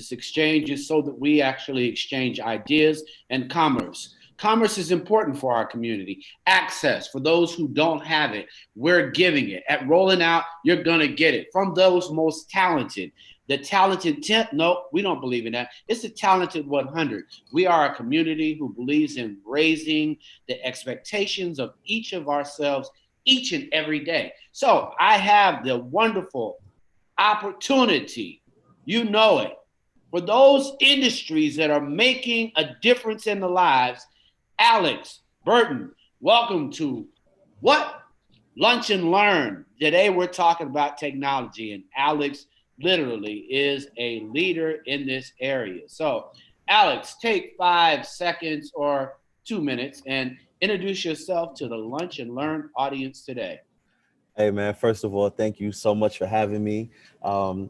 This exchange is so that we actually exchange ideas and commerce. Commerce is important for our community. Access for those who don't have it, we're giving it. At Rolling Out, you're going to get it from those most talented. The talented 10, no, we don't believe in that. It's the talented 100. We are a community who believes in raising the expectations of each of ourselves each and every day. So I have the wonderful opportunity, you know it, for those industries that are making a difference in the lives. Alix, Burton, welcome to What? Lunch and Learn. Today we're talking about technology, and Alix literally is a leader in this area. So, Alix, take 5 seconds or 2 minutes and introduce yourself to the Lunch and Learn audience today. Hey man, first of all, thank you so much for having me.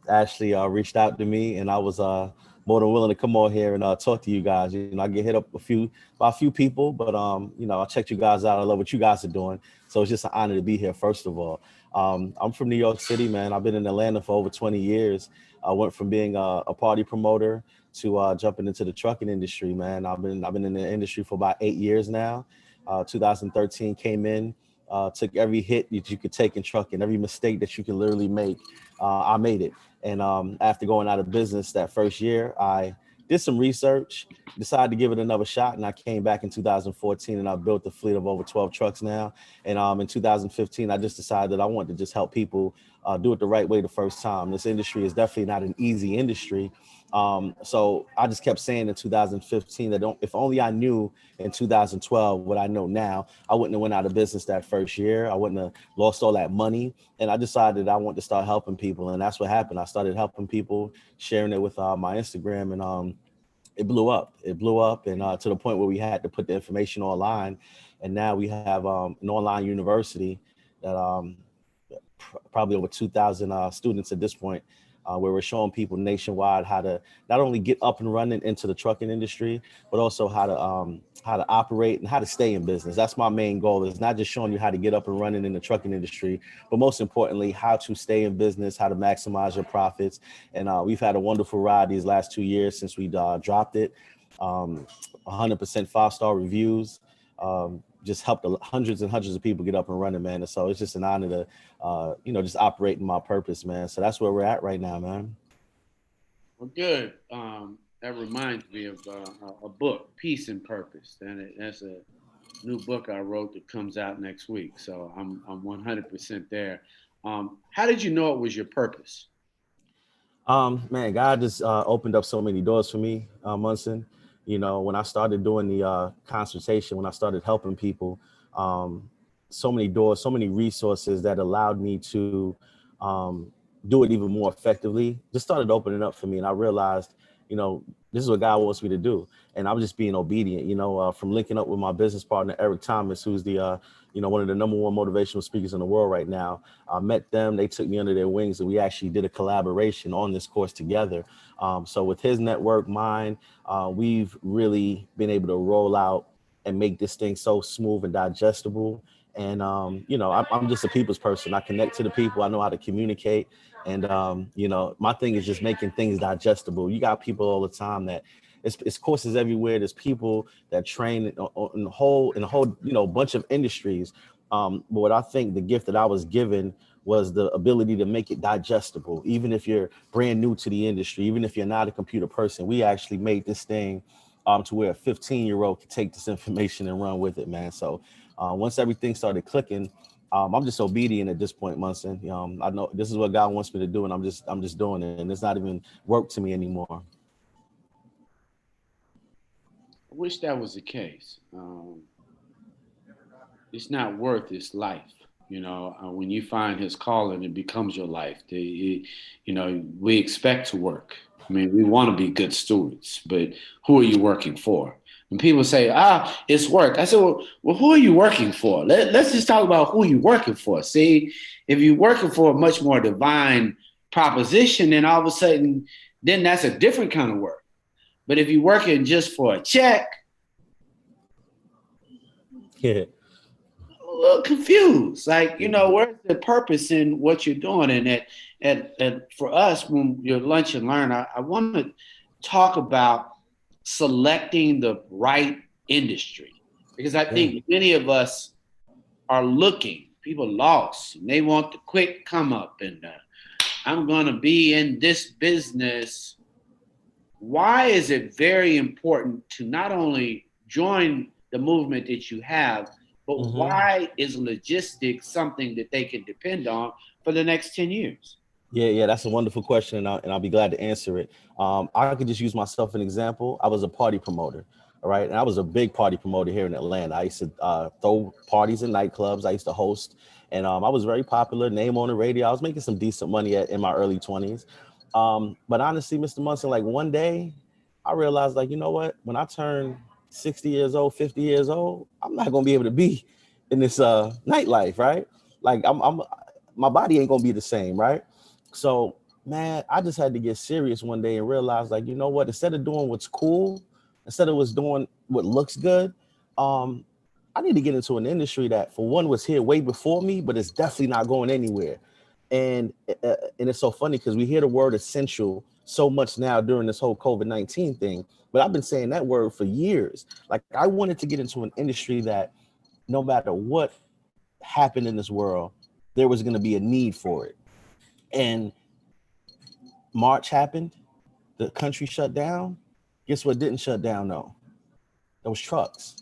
Ashley reached out to me, and I was more than willing to come on here and talk to you guys. You know, I get hit up by a few people, but you know, I checked you guys out. I love what you guys are doing, so it's just an honor to be here. First of all, I'm from New York City, man. I've been in Atlanta for over 20 years. I went from being a party promoter to jumping into the trucking industry, man. I've been in the industry for about 8 years now. 2013 came in. Took every hit that you could take in trucking, every mistake that you can literally make. I made it. And after going out of business that first year, I did some research, decided to give it another shot. And I came back in 2014 and I built a fleet of over 12 trucks now. And in 2015, I just decided that I wanted to just help people do it the right way the first time. This industry is definitely not an easy industry. So I just kept saying in 2015 that if only I knew in 2012 what I know now, I wouldn't have went out of business that first year. I wouldn't have lost all that money. And I decided I want to start helping people. And that's what happened. I started helping people, sharing it with my Instagram, and it blew up. It blew up, and to the point where we had to put the information online. And now we have an online university that probably over 2,000 students at this point, where we're showing people nationwide how to not only get up and running into the trucking industry, but also how to operate and how to stay in business. That's my main goal, is not just showing you how to get up and running in the trucking industry, but most importantly, how to stay in business, how to maximize your profits. And we've had a wonderful ride these last 2 years since we dropped it. 100% 5-star reviews. Just helped hundreds and hundreds of people get up and running, man. And so it's just an honor to, just operate in my purpose, man. So that's where we're at right now, man. Well, good. That reminds me of a book, Peace and Purpose. And that's a new book I wrote that comes out next week. So I'm 100% there. How did you know it was your purpose? Man, God just opened up so many doors for me, Munson. You know, when I started doing the consultation, when I started helping people, so many doors, so many resources that allowed me to do it even more effectively just started opening up for me. And I realized, this is what God wants me to do. And I was just being obedient, from linking up with my business partner, Eric Thomas, who's the, one of the #1 motivational speakers in the world right now. I met them, they took me under their wings, and we actually did a collaboration on this course together. So with his network, mine, we've really been able to roll out and make this thing so smooth and digestible. And, I'm just a people's person. I connect to the people. I know how to communicate. And, my thing is just making things digestible. You got people all the time that it's courses everywhere. There's people that train in a whole, bunch of industries. But what I think the gift that I was given was the ability to make it digestible. Even if you're brand new to the industry, even if you're not a computer person, we actually made this thing to where a 15-year-old could take this information and run with it, man. So once everything started clicking, I'm just obedient at this point, Munson. I know this is what God wants me to do, and I'm just doing it, and it's not even work to me anymore. I wish that was the case. It's not worth its life. When you find his calling, it becomes your life. We expect to work. I mean, we want to be good stewards, but who are you working for? When people say, it's work, I said, well, who are you working for? Let's just talk about who you're working for. See, if you're working for a much more divine proposition, then all of a sudden, then that's a different kind of work. But if you're working just for a check, yeah, a little confused. Like, where's the purpose in what you're doing? And for us, when you're Lunch and Learn, I want to talk about selecting the right industry, because I think many of us are looking, people lost, and they want the quick come up and I'm going to be in this business. Why is it very important to not only join the movement that you have, but why is logistics something that they can depend on for the next 10 years? Yeah, that's a wonderful question, and I'll be glad to answer it. I could just use myself an example. I was a party promoter, all right, and I was a big party promoter here in Atlanta. I used to throw parties in nightclubs. I used to host, and I was very popular, name on the radio. I was making some decent money in my early 20s. But honestly, Mr. Munson, like one day, I realized, like, you know what? When I turn 60 years old, 50 years old, I'm not gonna be able to be in this nightlife, right? Like, my body ain't gonna be the same, right? So, man, I just had to get serious one day and realize, like, you know what? Instead of doing what's cool, instead of doing what looks good, I need to get into an industry that, for one, was here way before me, but it's definitely not going anywhere. And it's so funny because we hear the word essential so much now during this whole COVID-19 thing, but I've been saying that word for years. Like, I wanted to get into an industry that, no matter what happened in this world, there was going to be a need for it. And March happened, the country shut down. Guess what didn't shut down though? Those trucks.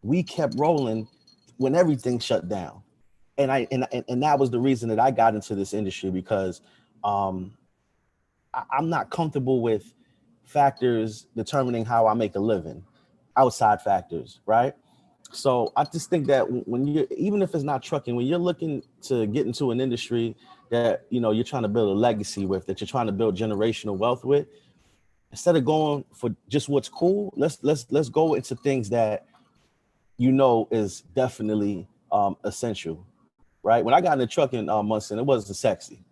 We kept rolling when everything shut down. And that was the reason that I got into this industry, because I'm not comfortable with factors determining how I make a living, outside factors, right? So I just think that when you, even if it's not trucking, when you're looking to get into an industry that, you know, you're trying to build a legacy with, that you're trying to build generational wealth with, instead of going for just what's cool, let's go into things that, you know, is definitely essential, right? When I got into trucking, Munson, it wasn't sexy,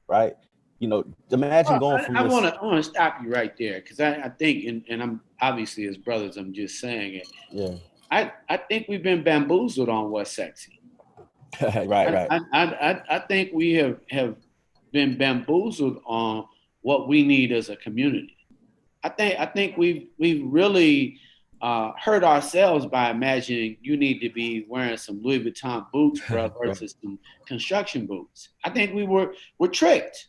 right? You know, imagine going from I this. want to stop you right there, because I think, and I'm obviously, as brothers, I'm just saying it. Yeah. I think we've been bamboozled on what's sexy. Right. I think we have been bamboozled on what we need as a community. I think we've really hurt ourselves by imagining you need to be wearing some Louis Vuitton boots, bro, versus some construction boots. I think we're tricked.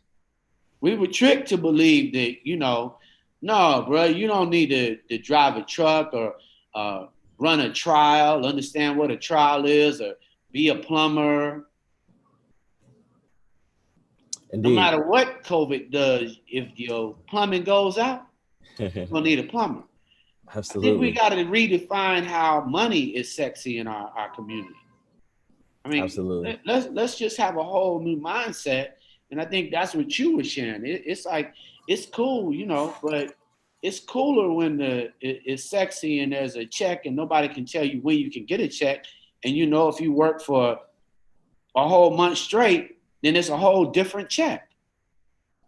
We were tricked to believe that, you know, no, bro, you don't need to drive a truck or run a trial, understand what a trial is, or be a plumber. No Indeed. matter what COVID does, if your plumbing goes out, you're gonna need a plumber. I think we Absolutely. got to redefine how money is sexy in our community. I mean, Absolutely. let's just have a whole new mindset, and I think that's what you were sharing. It's like, it's cool, you know, but it's cooler when it's sexy and there's a check and nobody can tell you when you can get a check, and you know if you work for a whole month straight, then it's a whole different check,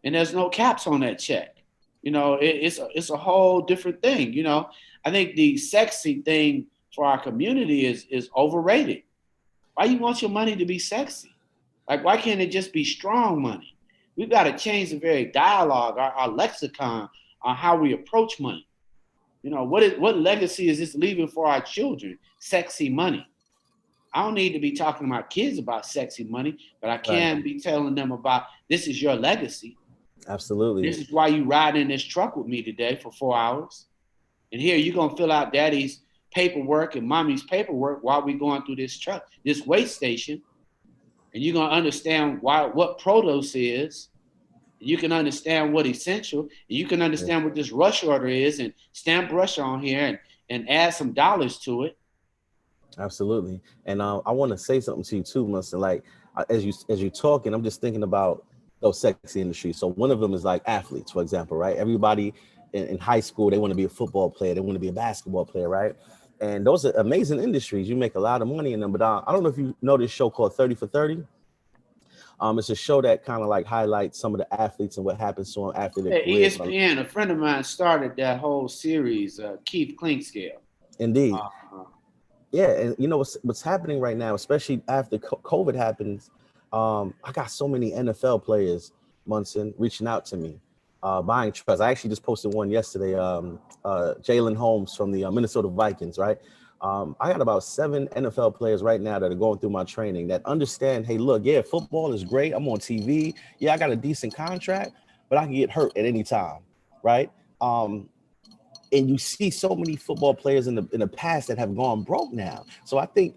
and there's no caps on that check. You know, it's a whole different thing. You know, I think the sexy thing for our community is overrated. Why you want your money to be sexy? Like, why can't it just be strong money? We've got to change the very dialogue, our lexicon on how we approach money. You know, what legacy is this leaving for our children? Sexy money. I don't need to be talking to my kids about sexy money, but I Right. can be telling them about, this is your legacy. Absolutely. This is why you ride in this truck with me today for 4 hours. And here you're going to fill out daddy's paperwork and mommy's paperwork while we're going through this truck, this weigh station. And you're going to understand what produce is. And you can understand what essential. And you can understand what this rush order is, and stamp rush on here and add some dollars to it. Absolutely. And I want to say something to you too, Munson. Like, as you're talking, I'm just thinking about those sexy industries. So one of them is like athletes, for example, right? Everybody in high school, they want to be a football player, they want to be a basketball player, right? And those are amazing industries. You make a lot of money in them. But I don't know if you know this show called 30 for 30. It's a show that kind of like highlights some of the athletes and what happens to them after their Yeah, careers. ESPN, a friend of mine started that whole series, Keith Clinkscale. Indeed. Uh, Yeah, and you know what's happening right now, especially after COVID happens. I got so many NFL players, Munson, reaching out to me. buying trust. I actually just posted one yesterday. Jalen Holmes from the Minnesota Vikings, right? I got about 7 NFL players right now that are going through my training that understand, hey, look, yeah, football is great. I'm on TV. Yeah, I got a decent contract, but I can get hurt at any time, right? And you see so many football players in the past that have gone broke now. So I think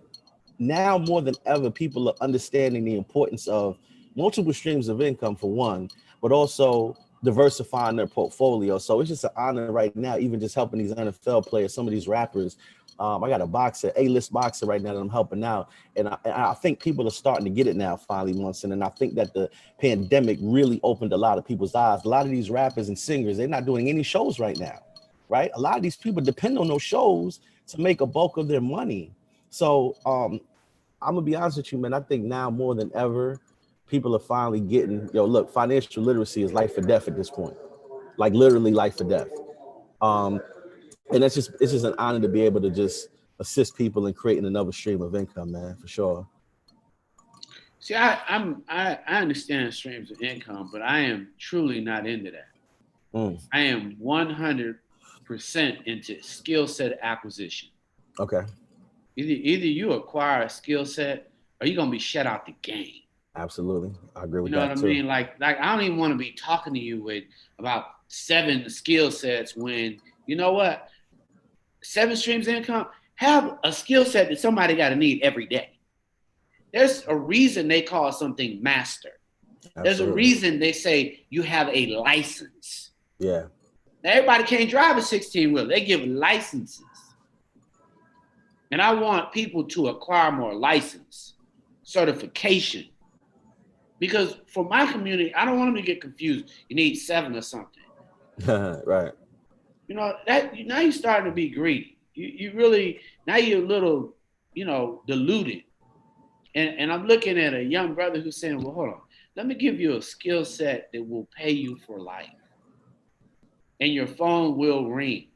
now more than ever, people are understanding the importance of multiple streams of income for one, but also diversifying their portfolio. So it's just an honor right now, even just helping these NFL players, some of these rappers. I got a boxer, A-list boxer right now that I'm helping out. And I think people are starting to get it now, finally, Munson. And I think that the pandemic really opened a lot of people's eyes. A lot of these rappers and singers, they're not doing any shows right now, right? A lot of these people depend on those shows to make a bulk of their money. So I'm gonna be honest with you, man. I think now more than ever, people are finally getting, look, financial literacy is life or death at this point, like literally life or death. And it's just an honor to be able to just assist people in creating another stream of income, man, for sure. See, I understand streams of income, but I am truly not into that. I am 100% into skill set acquisition. Okay. Either you acquire a skill set or you're gonna be shut out the game. Absolutely, I agree with that. You know that what I mean? Like I don't even want to be talking to you with about 7 skill sets when you know what? 7 streams of income. Have a skill set that somebody got to need every day. There's a reason they call something master. Absolutely. There's a reason they say you have a license. Yeah. Now everybody can't drive a 16-wheeler. They give licenses. And I want people to acquire more license, certification. Because for my community, I don't want them to get confused. You need 7 or something. Right. You know, that now you're starting to be greedy. You really, now you're a little, diluted. And I'm looking at a young brother who's saying, well, hold on, let me give you a skill set that will pay you for life. And your phone will ring.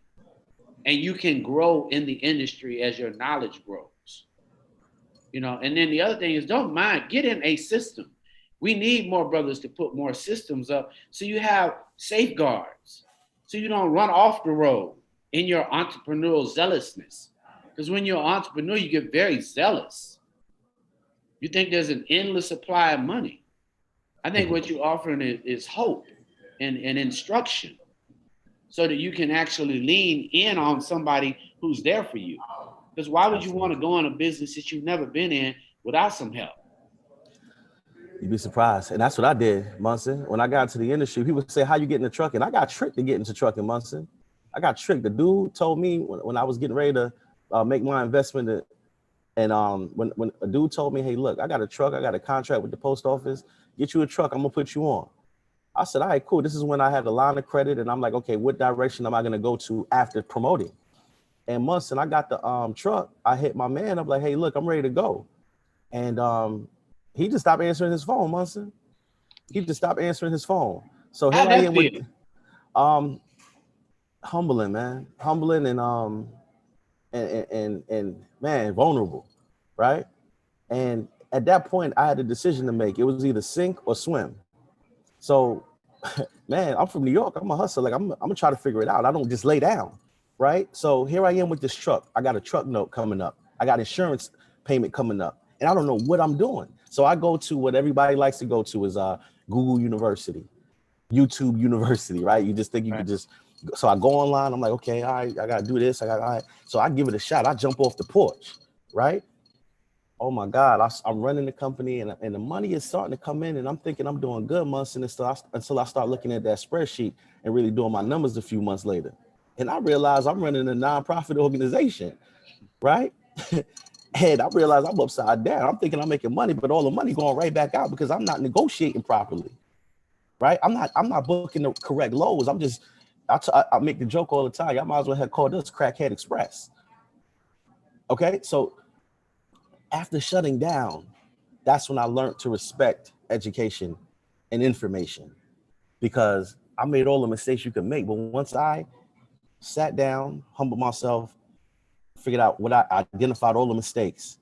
And you can grow in the industry as your knowledge grows. And then the other thing is don't mind, get in a system. We need more brothers to put more systems up so you have safeguards, so you don't run off the road in your entrepreneurial zealousness. Because when you're an entrepreneur, you get very zealous. You think there's an endless supply of money. I think what you're offering is hope and instruction so that you can actually lean in on somebody who's there for you. Because why would you want to go in a business that you've never been in without some help? You'd be surprised. And that's what I did, Munson. When I got into the industry, people say, how you get into trucking? I got tricked to get into trucking, Munson. I got tricked. The dude told me when I was getting ready to make my investment, and when a dude told me, hey, look, I got a truck, I got a contract with the post office, get you a truck, I'm gonna put you on. I said, all right, cool. This is when I had a line of credit, and I'm like, okay, what direction am I gonna go to after promoting? And Munson, I got the truck. I hit my man up like, hey, look, I'm ready to go. And he just stopped answering his phone, Munson. He just stopped answering his phone. So here I am with humbling, man. Humbling and man, vulnerable, right? And at that point, I had a decision to make. It was either sink or swim. So, man, I'm from New York. I'm a hustler. Like I'm gonna try to figure it out. I don't just lay down, right? So here I am with this truck. I got a truck note coming up. I got insurance payment coming up, and I don't know what I'm doing. So I go to what everybody likes to go to is Google University, YouTube University, right? You just think you could just. So I go online. I'm like, okay, all right, I gotta do this. All right. So I give it a shot. I jump off the porch, right? Oh my God, I'm running the company and the money is starting to come in and I'm thinking I'm doing good months until I start looking at that spreadsheet and really doing my numbers a few months later. And I realize I'm running a nonprofit organization, right? And I realize I'm upside down. I'm thinking I'm making money, but all the money going right back out because I'm not negotiating properly, right? I'm not booking the correct lows. I make the joke all the time. Y'all might as well have called us Crackhead Express. Okay, so after shutting down, that's when I learned to respect education and information because I made all the mistakes you could make. But once I sat down, humbled myself, figured out what I identified all the mistakes,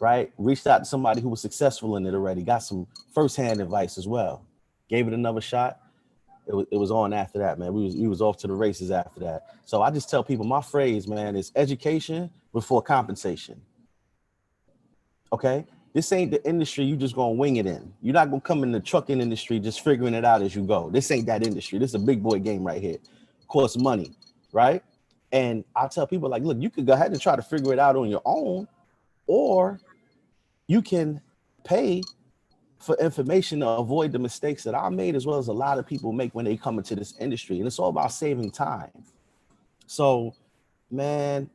right? Reached out to somebody who was successful in it already, got some firsthand advice as well. gave it another shot. It was on after that, man. We was off to the races after that. So I just tell people my phrase, man, is education before compensation. Okay? This ain't the industry you just gonna wing it in. You're not gonna come in the trucking industry just figuring it out as you go. This ain't that industry. This is a big boy game right here. Costs money, right? And I tell people like, look, you could go ahead and try to figure it out on your own, or you can pay for information to avoid the mistakes that I made, as well as a lot of people make when they come into this industry. And it's all about saving time. So, man,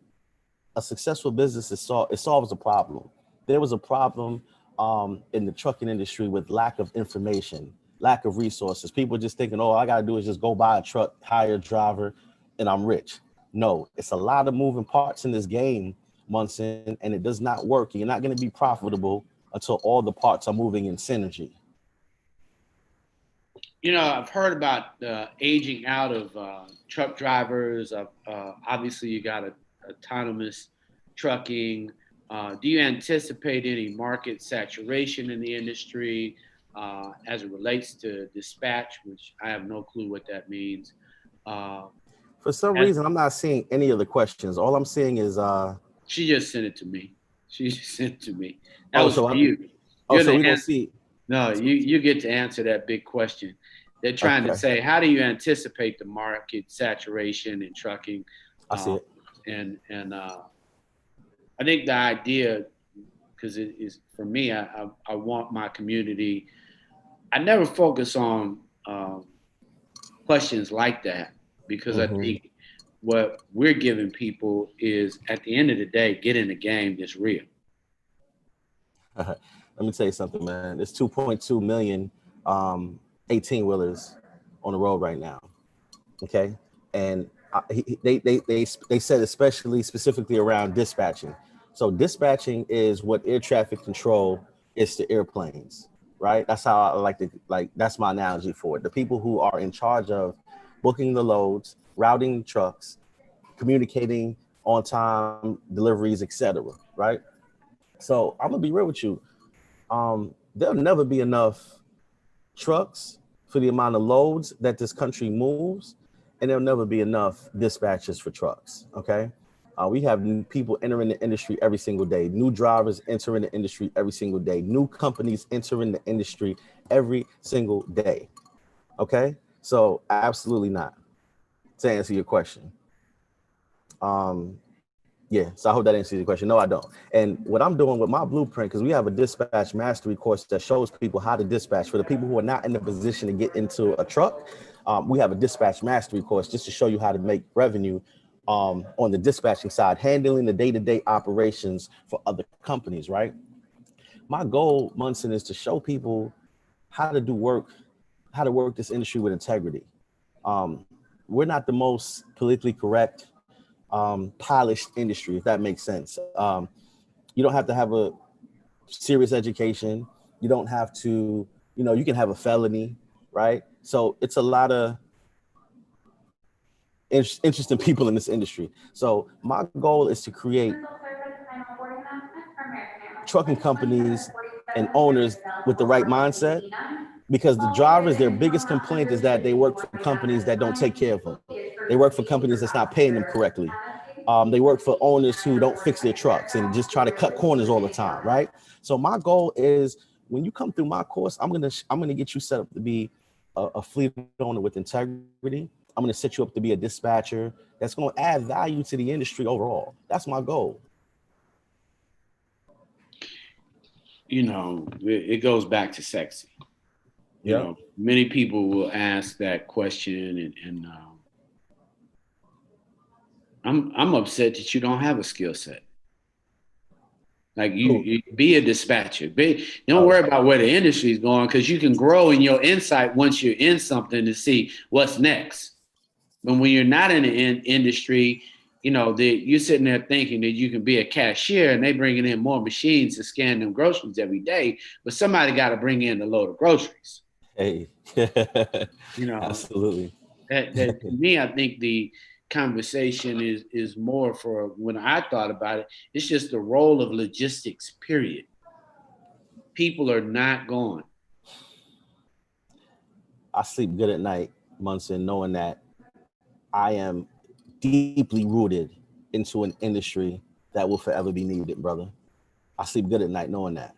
a successful business it solves a problem. There was a problem in the trucking industry with lack of information, lack of resources. People just thinking, oh, all I gotta do is just go buy a truck, hire a driver, and I'm rich. No, it's a lot of moving parts in this game, Munson, and it does not work. You're not gonna be profitable until all the parts are moving in synergy. You know, I've heard about the aging out of truck drivers. Obviously, you got autonomous trucking. Do you anticipate any market saturation in the industry as it relates to dispatch, which I have no clue what that means? For some reason, I'm not seeing any of the questions. All I'm seeing is she just sent it to me. She just sent it to me. That was for you. So we don't see. No, you get to answer that big question. They're trying to say, how do you anticipate the market saturation in trucking? I see it. And I think the idea, because it is for me, I want my community. I never focus on questions like that, because I think what we're giving people is, at the end of the day, get in the game that's real. Let me tell you something, man. There's 2.2 million 18-wheelers on the road right now. Okay, and they said specifically around dispatching. So dispatching is what air traffic control is to airplanes, right? That's how I like to that's my analogy for it. The people who are in charge of booking the loads, routing the trucks, communicating on time deliveries, etc. Right? So I'm gonna be real with you. There'll never be enough trucks for the amount of loads that this country moves, and there'll never be enough dispatchers for trucks. Okay, we have new people entering the industry every single day, new drivers entering the industry every single day, new companies entering the industry every single day. Okay, so absolutely not. To answer your question, yeah, so I hope that answers your question. No, I don't. And what I'm doing with my blueprint, because we have a dispatch mastery course that shows people how to dispatch. For the people who are not in the position to get into a truck, we have a dispatch mastery course just to show you how to make revenue on the dispatching side, handling the day-to-day operations for other companies, right? My goal, Munson, is to show people how to work this industry with integrity. We're not the most politically correct, polished industry, if that makes sense. You don't have to have a serious education. You don't have to, you can have a felony, right? So it's a lot of interesting people in this industry. So my goal is to create trucking companies and owners with the right mindset, because the drivers, their biggest complaint is that they work for companies that don't take care of them. They work for companies that's not paying them correctly. They work for owners who don't fix their trucks and just try to cut corners all the time, right? So my goal is, when you come through my course, I'm gonna get you set up to be a fleet owner with integrity. I'm gonna set you up to be a dispatcher that's gonna add value to the industry overall. That's my goal. It goes back to sexy. Many people will ask that question, and I'm upset that you don't have a skill set. Like you be a dispatcher. Don't worry about where the industry is going, because you can grow in your insight once you're in something to see what's next. But when you're not in the industry, you're sitting there thinking that you can be a cashier, and they bringing in more machines to scan them groceries every day, but somebody got to bring in a load of groceries. Hey, absolutely. That to me, I think the conversation is more, for when I thought about it, it's just the role of logistics, period. People are not going. I sleep good at night, Munson, knowing that I am deeply rooted into an industry that will forever be needed, brother. I sleep good at night knowing that.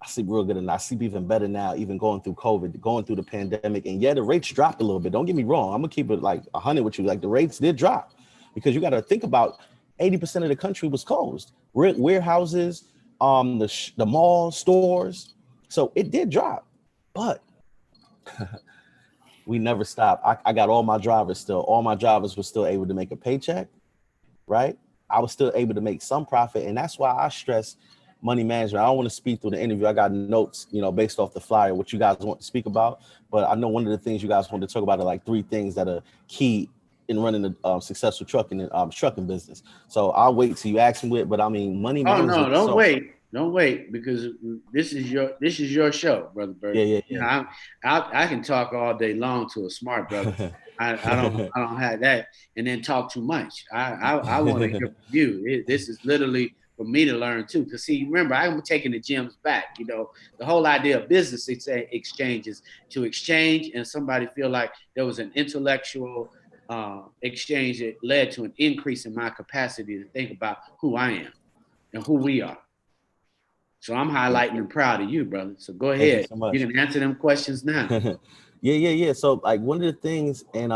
I sleep real good at night. I sleep even better now, even going through COVID, going through the pandemic. And yeah, the rates dropped a little bit. Don't get me wrong. I'm gonna keep it like 100 with you. Like the rates did drop because you got to think about 80% of the country was closed. Warehouses, the malls, stores. So it did drop, but we never stopped. I got all my drivers still. All my drivers were still able to make a paycheck, right? I was still able to make some profit. And that's why I stress money management. I don't want to speak through the interview. I got notes, based off the flyer, what you guys want to speak about. But I know one of the things you guys want to talk about are like 3 things that are key in running a successful trucking business. So I'll wait till you ask me it. But I mean, money management. Oh no, don't wait because this is your show, brother Burton. Yeah. I can talk all day long to a smart brother. I don't have that and then talk too much. I want to hear from you. This is literally for me to learn too. Because see, remember, I'm taking the gems back. The whole idea of business exchange is to exchange, and somebody feel like there was an intellectual exchange that led to an increase in my capacity to think about who I am and who we are. So I'm highlighting and proud of you, brother. So go ahead. Thank you so much. You can answer them questions now. Yeah. So like one of the things, and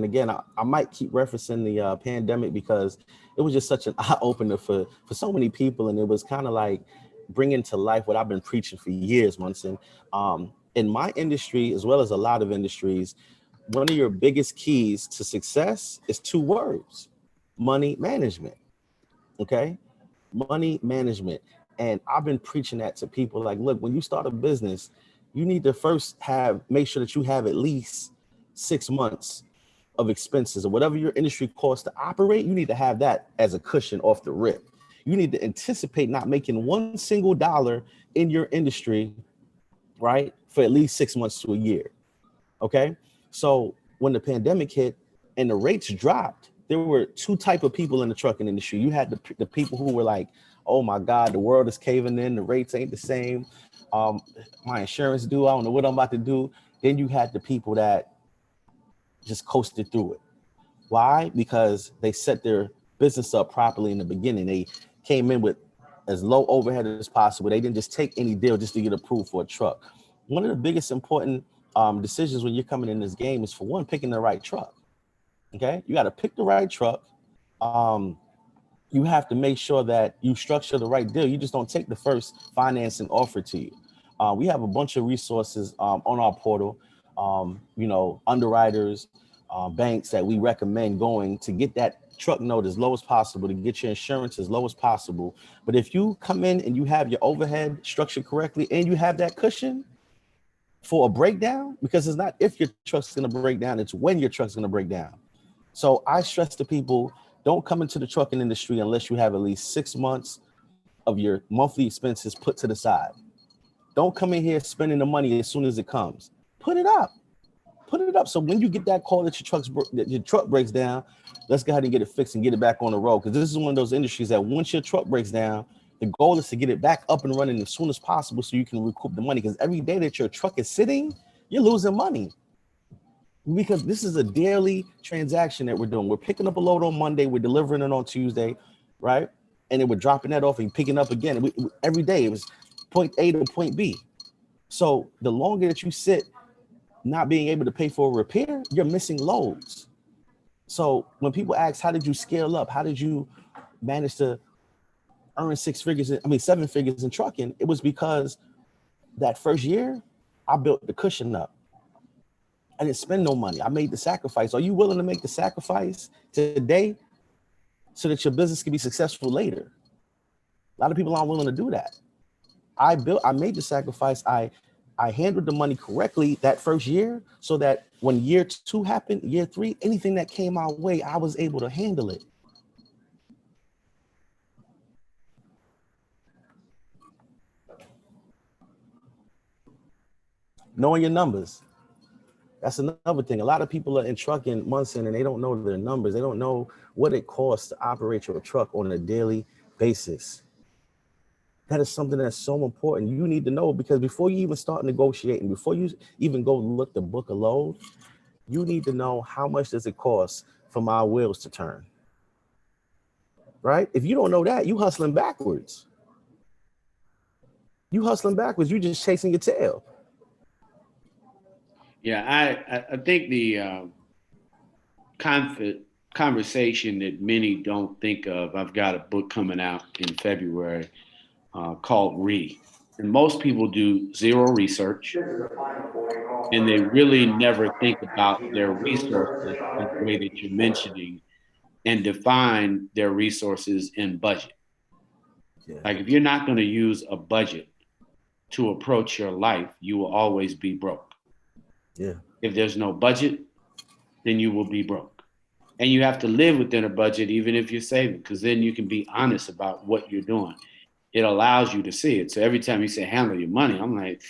again, I might keep referencing the pandemic because it was just such an eye opener for so many people, and it was kind of like bringing to life what I've been preaching for years, Munson. In my industry, as well as a lot of industries, one of your biggest keys to success is 2 words: money management. Okay, money management. And I've been preaching that to people like, look, when you start a business, you need to first make sure that you have at least 6 months of expenses or whatever your industry costs to operate. You need to have that as a cushion off the rip. You need to anticipate not making $1 single in your industry, right, for at least 6 months to a year. Okay. So when the pandemic hit and the rates dropped, there were 2 types of people in the trucking industry. You had the people who were like, oh my God, the world is caving in. The rates ain't the same. My insurance due. I don't know what I'm about to do. Then you had the people that just coasted through it. Why? Because they set their business up properly in the beginning. They came in with as low overhead as possible. They didn't just take any deal just to get approved for a truck. One of the biggest important decisions when you're coming in this game is, for one, picking the right truck. Okay, you got to pick the right truck. You have to make sure that you structure the right deal. You just don't take the first financing offered to you. We have a bunch of resources on our portal, underwriters, banks that we recommend going to get that truck note as low as possible, to get your insurance as low as possible. But if you come in and you have your overhead structured correctly and you have that cushion for a breakdown, because it's not if your truck's going to break down, it's when your truck's going to break down. So I stress to people, don't come into the trucking industry unless you have at least 6 months of your monthly expenses put to the side. Don't come in here spending the money as soon as it comes. Put it up. So when you get that call that your truck breaks down, let's go ahead and get it fixed and get it back on the road. Because this is one of those industries that once your truck breaks down, the goal is to get it back up and running as soon as possible so you can recoup the money. Because every day that your truck is sitting, you're losing money. Because this is a daily transaction that we're doing. We're picking up a load on Monday, we're delivering it on Tuesday, right? And then we're dropping that off and picking up again. Every day it was point A to point B. So the longer that you sit not being able to pay for a repair, you're missing loads. So when people ask, how did you scale up? How did you manage to earn 7 figures in trucking? It was because that first year I built the cushion up. I didn't spend no money. I made the sacrifice. Are you willing to make the sacrifice today so that your business can be successful later? A lot of people aren't willing to do that. I made the sacrifice. I handled the money correctly that first year so that when year 2 happened, year 3, anything that came my way, I was able to handle it. Knowing your numbers. That's another thing. A lot of people are in trucking, Munson, and they don't know their numbers. They don't know what it costs to operate your truck on a daily basis. That is something that's so important. You need to know, because before you even start negotiating, before you even go look the book a load, you need to know how much does it cost for my wheels to turn, right? If you don't know that, you hustling backwards. You hustling backwards. You just chasing your tail. Yeah, I think the conversation that many don't think of. I've got a book coming out in February called and most people do zero research, and they really never think about their resources in the way that you're mentioning and define their resources in budget. Yeah. Like if you're not going to use a budget to approach your life, you will always be broke. Yeah. If there's no budget, then you will be broke. And you have to live within a budget, even if you're saving, because then you can be honest about what you're doing. It allows you to see it. So every time you say handle your money, I'm like,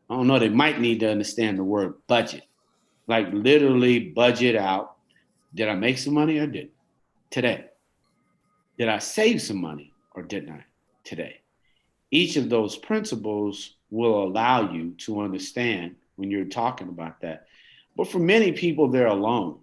I don't know, they might need to understand the word budget. Like literally budget out. Did I make some money or didn't? Today. Did I save some money or didn't I? Today. Each of those principles will allow you to understand when you're talking about that. But for many people, they're alone.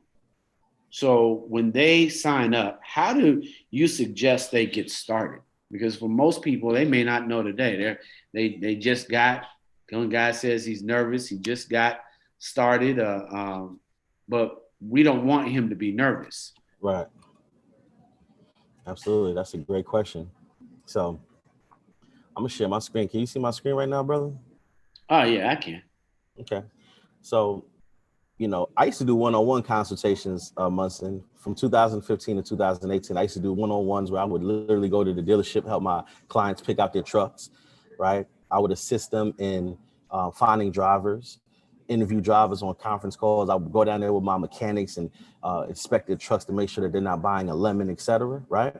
So when they sign up, how do you suggest they get started? Because for most people, they may not know today. They just got, the one guy says he's nervous. He just got started. But we don't want him to be nervous. Right. Absolutely. That's a great question. So I'm gonna share my screen. Can you see my screen right now, brother? Oh yeah, I can. Okay. So, I used to do one-on-one consultations, Munson, from 2015 to 2018. I used to do one-on-ones where I would literally go to the dealership, help my clients pick out their trucks, right? I would assist them in finding drivers, interview drivers on conference calls. I would go down there with my mechanics and inspect their trucks to make sure that they're not buying a lemon, et cetera, right?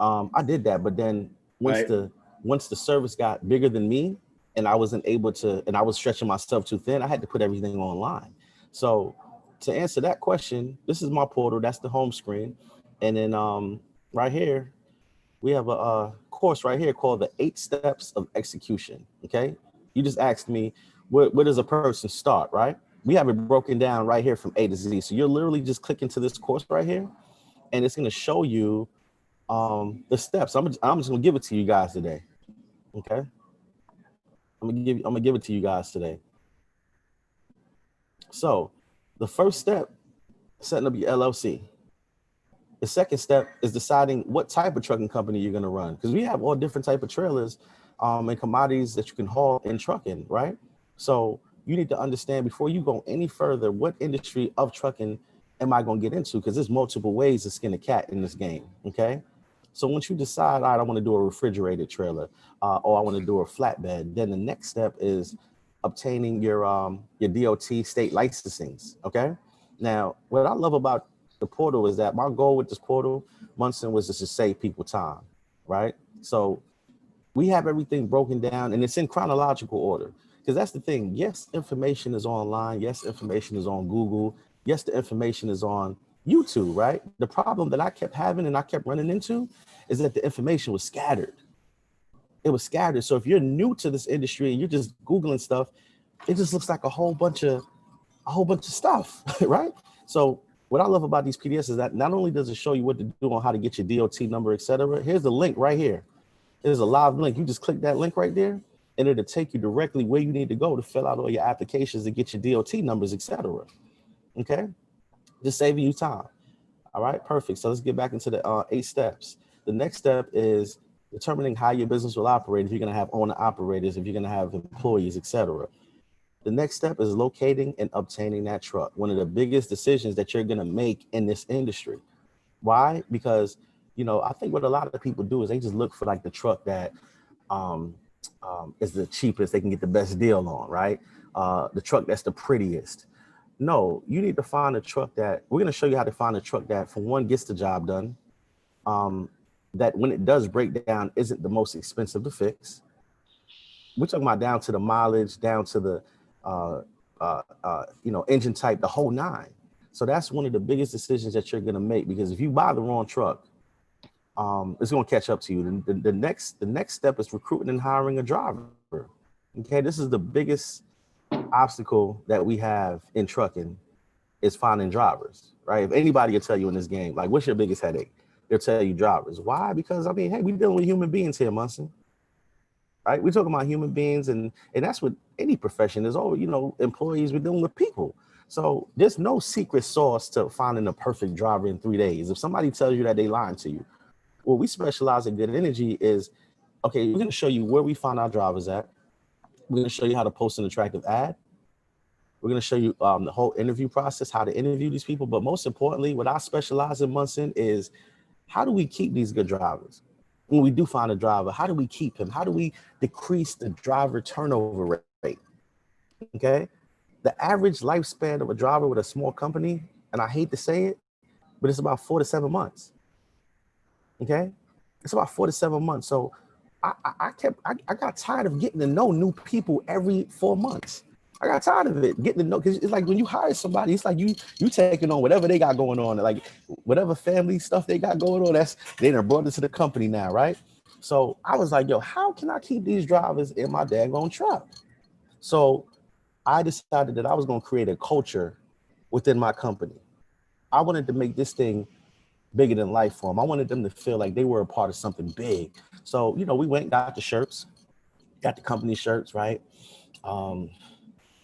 I did that, but then once the service got bigger than me, and I wasn't able to, and I was stretching myself too thin, I had to put everything online. So to answer that question, this is my portal. That's the home screen. And then right here, we have a course right here called the 8 Steps of Execution. Okay. You just asked me, where does a person start, right? We have it broken down right here from A to Z. So you're literally just clicking to this course right here, and it's going to show you the steps. I'm just going to give it to you guys today. Okay. I'm gonna give it to you guys today. So the first step, setting up your LLC. The second step is deciding what type of trucking company you're gonna run, because we have all different type of trailers and commodities that you can haul in trucking, right? So you need to understand before you go any further, what industry of trucking am I gonna get into? Because there's multiple ways to skin a cat in this game, okay? So once you decide, all right, I want to do a refrigerated trailer or I want to do a flatbed, then the next step is obtaining your DOT state licensings. Okay. Now, what I love about the portal is that my goal with this portal, Munson, was just to save people time, right? So we have everything broken down and it's in chronological order, because that's the thing. Yes, information is online. Yes, information is on Google. Yes, the information is on YouTube, right? The problem that I kept having and I kept running into is that the information was scattered. It was scattered. So if you're new to this industry and you're just Googling stuff, it just looks like a whole bunch of stuff, right? So what I love about these PDFs is that not only does it show you what to do on how to get your DOT number, et cetera. Here's the link right here. There's a live link. You just click that link right there and it'll take you directly where you need to go to fill out all your applications and get your DOT numbers, et cetera. Okay. Just saving you time. All right, perfect. So let's get back into the 8 steps. The next step is determining how your business will operate. If you're going to have owner operators, if you're going to have employees, et cetera. The next step is locating and obtaining that truck. One of the biggest decisions that you're going to make in this industry. Why? Because, I think what a lot of people do is they just look for like the truck that is the cheapest, they can get the best deal on, right? The truck that's the prettiest. No, you need to find a truck that, we're going to show you how to find a truck that, for one, gets the job done. That when it does break down, isn't the most expensive to fix. We're talking about down to the mileage, down to the, engine type, the whole 9. So that's one of the biggest decisions that you're going to make, because if you buy the wrong truck, it's going to catch up to you. The next step is recruiting and hiring a driver. Okay, this is the biggest obstacle that we have in trucking is finding drivers, right? If anybody can tell you in this game, like, what's your biggest headache? They'll tell you drivers. Why? Because I mean, hey, we're dealing with human beings here, Munson. Right? We're talking about human beings, and that's what any profession is. All, you know, employees, we're dealing with people. So there's no secret sauce to finding a perfect driver in 3 days. If somebody tells you that, they lying to you. What we specialize in Good Energy is, okay, we're going to show you where we find our drivers at. We're going to show you how to post an attractive ad. We're going to show you the whole interview process, how to interview these people. But most importantly, what I specialize in, Munson, is how do we keep these good drivers? When we do find a driver, how do we keep him? How do we decrease the driver turnover rate? Okay. The average lifespan of a driver with a small company, and I hate to say it, but it's about 4 to 7 months. Okay. It's about 4 to 7 months. So I got tired of getting to know new people every 4 months. I got tired of it, getting to know, because it's like when you hire somebody, it's like you taking on whatever they got going on, like whatever family stuff they got going on, that's they done brought it to the company now, right? So I was like, yo, how can I keep these drivers in my daggone truck? So I decided that I was going to create a culture within my company. I wanted to make this thing bigger than life for them. I wanted them to feel like they were a part of something big. So, you know, we went and got the shirts, got the company shirts, right?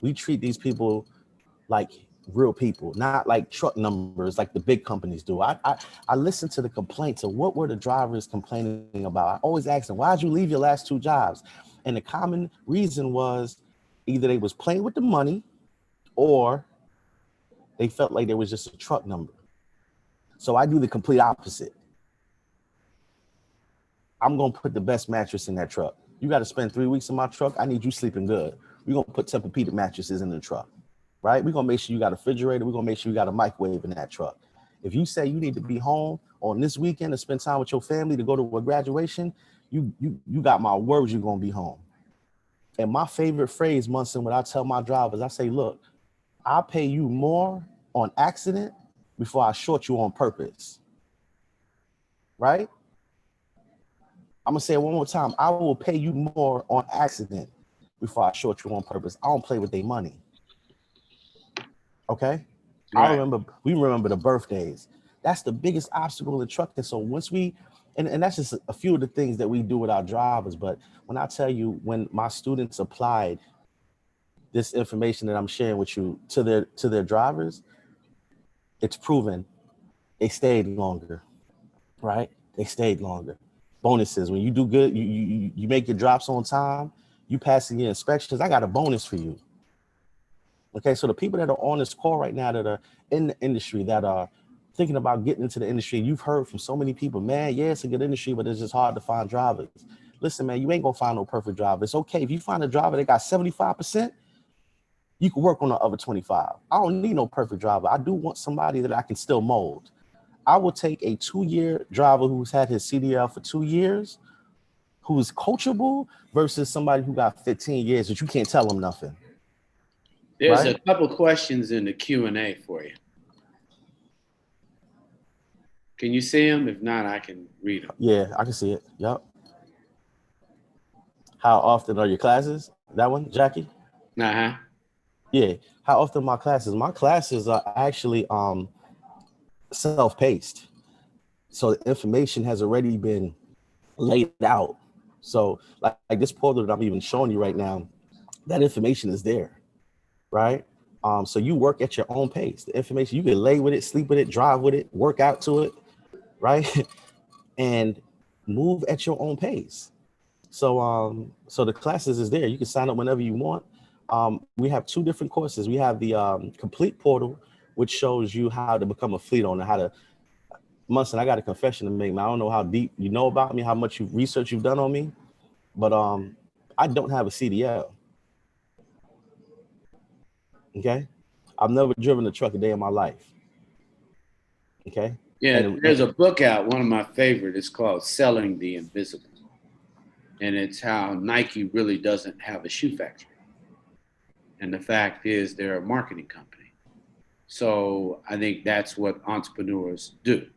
We treat these people like real people, not like truck numbers like the big companies do. I listened to the complaints of what were the drivers complaining about. I always ask them, why'd you leave your last 2 jobs? And the common reason was either they was playing with the money or they felt like there was just a truck number. So I do the complete opposite. I'm going to put the best mattress in that truck. You got to spend 3 weeks in my truck. I need you sleeping good. We're going to put Tempur-Pedic mattresses in the truck, right? We're going to make sure you got a refrigerator. We're going to make sure you got a microwave in that truck. If you say you need to be home on this weekend to spend time with your family to go to a graduation, you got my words, you're going to be home. And my favorite phrase, Munson, when I tell my drivers, I say, look, I'll pay you more on accident before I short you on purpose, right? I'm going to say it one more time. I will pay you more on accident before I short you on purpose. I don't play with their money. Okay? Right. We remember the birthdays. That's the biggest obstacle in trucking. So once and that's just a few of the things that we do with our drivers. But when I tell you, when my students applied this information that I'm sharing with you to their drivers, it's proven they stayed longer, right? They stayed longer. Bonuses, when you do good, you make your drops on time, you passing your inspections, I got a bonus for you. Okay, so the people that are on this call right now that are in the industry, that are thinking about getting into the industry, you've heard from so many people, man, yeah, it's a good industry, but it's just hard to find drivers. Listen, man, you ain't gonna find no perfect driver. It's okay if you find a driver that got 75%, you can work on the other 25. I don't need no perfect driver. I do want somebody that I can still mold. I will take a 2-year driver who's had his CDL for 2 years, who's coachable, versus somebody who got 15 years that you can't tell them nothing. There's a couple questions in the Q&A for you. Can you see them? If not, I can read them. Yeah, I can see it. Yep. How often are your classes? That one, Jackie? Uh-huh. Yeah. How often my classes? My classes are actually self-paced. So the information has already been laid out. So like this portal that I'm even showing you right now, that information is there, right? So you work at your own pace. The information, you can lay with it, sleep with it, drive with it, work out to it, right? And move at your own pace. So so the classes is there. You can sign up whenever you want. We have 2 different courses. We have the complete portal, which shows you how to become a fleet owner, how to. Munson, I got a confession to make, man. I don't know how deep you know about me, how much research you've done on me, but I don't have a CDL. Okay, I've never driven a truck a day in my life. Okay. Yeah, there's a book out, one of my favorite. It's called Selling the Invisible. And it's how Nike really doesn't have a shoe factory. And the fact is they're a marketing company. So I think that's what entrepreneurs do.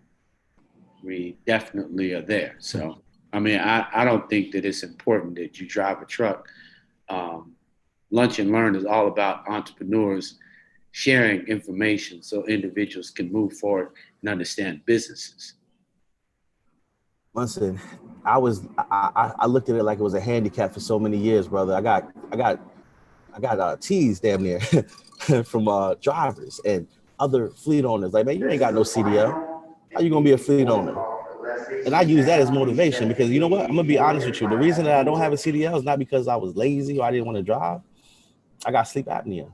we definitely are there. So, I mean, I don't think that it's important that you drive a truck. Um, Lunch and Learn is all about entrepreneurs sharing information so individuals can move forward and understand businesses. Listen, I looked at it like it was a handicap for so many years, brother. I got teased damn near from drivers and other fleet owners. Like, man, you ain't got no CDL. How you gonna be a fleet owner? And I use that as motivation because you know what? I'm gonna be honest with you. The reason that I don't have a CDL is not because I was lazy or I didn't want to drive. I got sleep apnea.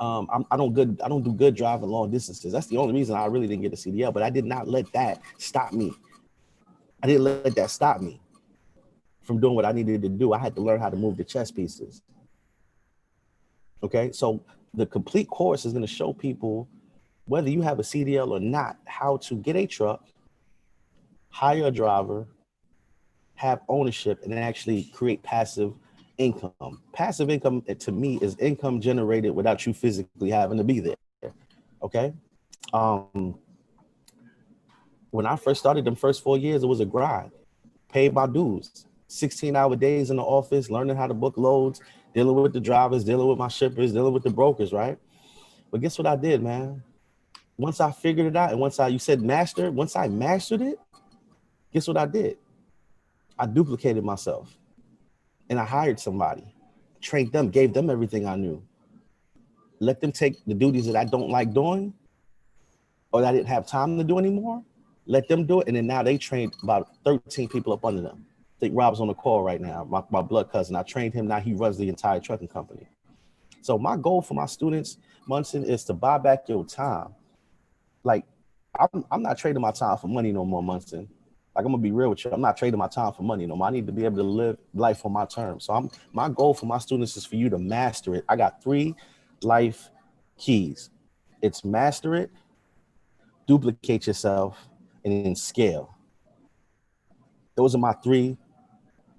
I don't do good driving long distances. That's the only reason I really didn't get a CDL. But I did not let that stop me. I didn't let that stop me from doing what I needed to do. I had to learn how to move the chess pieces. Okay, so the complete course is going to show people, whether you have a CDL or not, how to get a truck, hire a driver, have ownership, and then actually create passive income. Passive income, to me, is income generated without you physically having to be there. Okay. Um, when I first started, them first 4 years, it was a grind. Paid my dues. 16-hour days in the office, learning how to book loads, dealing with the drivers, dealing with my shippers, dealing with the brokers, right? But guess what I did, man? Once I figured it out, and once I mastered it, guess what I did? I duplicated myself and I hired somebody, trained them, gave them everything I knew. Let them take the duties that I don't like doing or that I didn't have time to do anymore. Let them do it. And then now they trained about 13 people up under them. I think Rob's on the call right now, my blood cousin. I trained him. Now he runs the entire trucking company. So my goal for my students, Munson, is to buy back your time. Like, I'm not trading my time for money no more, Munson. Like, I'm gonna be real with you. I'm not trading my time for money no more. I need to be able to live life on my terms. So my goal for my students is for you to master it. I got 3 life keys. It's master it, duplicate yourself, and then scale. Those are my 3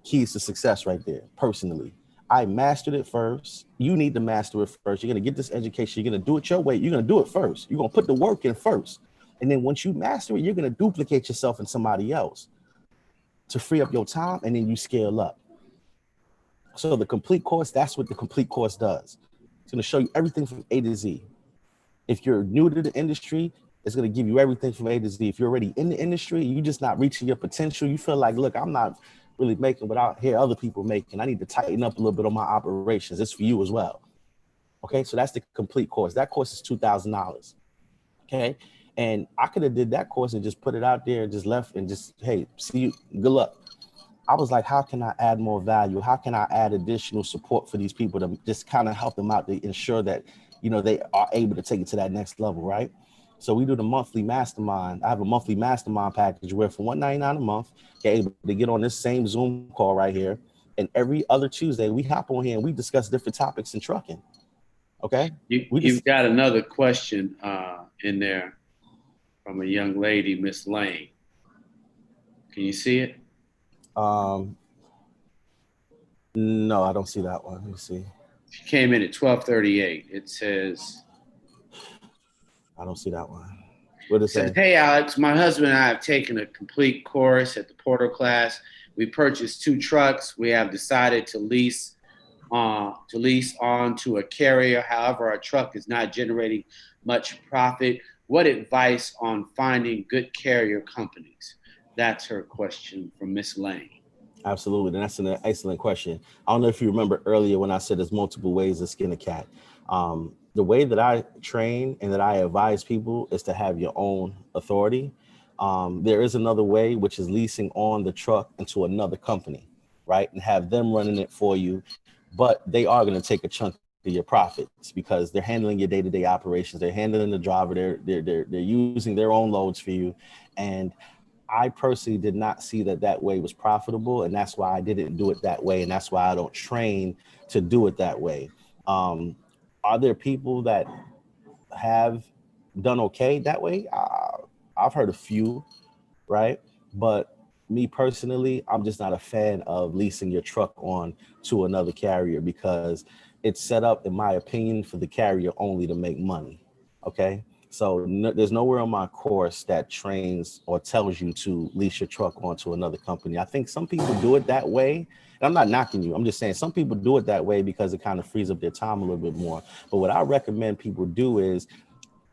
keys to success right there, personally. I mastered it first. You need to master it first. You're going to get this education. You're going to do it your way. You're going to do it first. You're going to put the work in first. And then once you master it, you're going to duplicate yourself in somebody else to free up your time, and then you scale up. So the complete course, that's what the complete course does. It's going to show you everything from A to Z. If you're new to the industry, it's going to give you everything from A to Z. If you're already in the industry, you're just not reaching your potential. You feel like, look, I'm not really making what I hear other people making. I need to tighten up a little bit on my operations. It's for you as well. Okay, so that's the complete course. That course is $2,000. Okay, and I could have did that course and just put it out there and just left and just, hey, see you, good luck. I was like, how can I add more value? How can I add additional support for these people to just kind of help them out to ensure that, you know, they are able to take it to that next level, right? So we do the monthly mastermind. I have a monthly mastermind package where for $199 a month, you're able to get on this same Zoom call right here. And every other Tuesday, we hop on here and we discuss different topics in trucking. Okay? You've got another question in there from a young lady, Miss Lane. Can you see it? No, I don't see that one. Let me see. She came in at 12:38. It says, I don't see that one. What does it say? Hey, Alex, my husband and I have taken a complete course at the Porter class. We purchased 2 trucks. We have decided to lease on to a carrier. However, our truck is not generating much profit. What advice on finding good carrier companies? That's her question from Miss Lane. Absolutely. And that's an excellent question. I don't know if you remember earlier when I said there's multiple ways to skin a cat. The way that I train and that I advise people is to have your own authority. There is another way, which is leasing on the truck into another company, right? And have them running it for you. But they are going to take a chunk of your profits because they're handling your day-to-day operations. They're handling the driver. They're using their own loads for you. And I personally did not see that way was profitable. And that's why I didn't do it that way. And that's why I don't train to do it that way. Are there people that have done okay that way? I've heard a few, right? But me personally, I'm just not a fan of leasing your truck on to another carrier because it's set up, in my opinion, for the carrier only to make money. Okay. So there's nowhere on my course that trains or tells you to lease your truck onto another company. I think some people do it that way. And I'm not knocking you. I'm just saying some people do it that way because it kind of frees up their time a little bit more. But what I recommend people do is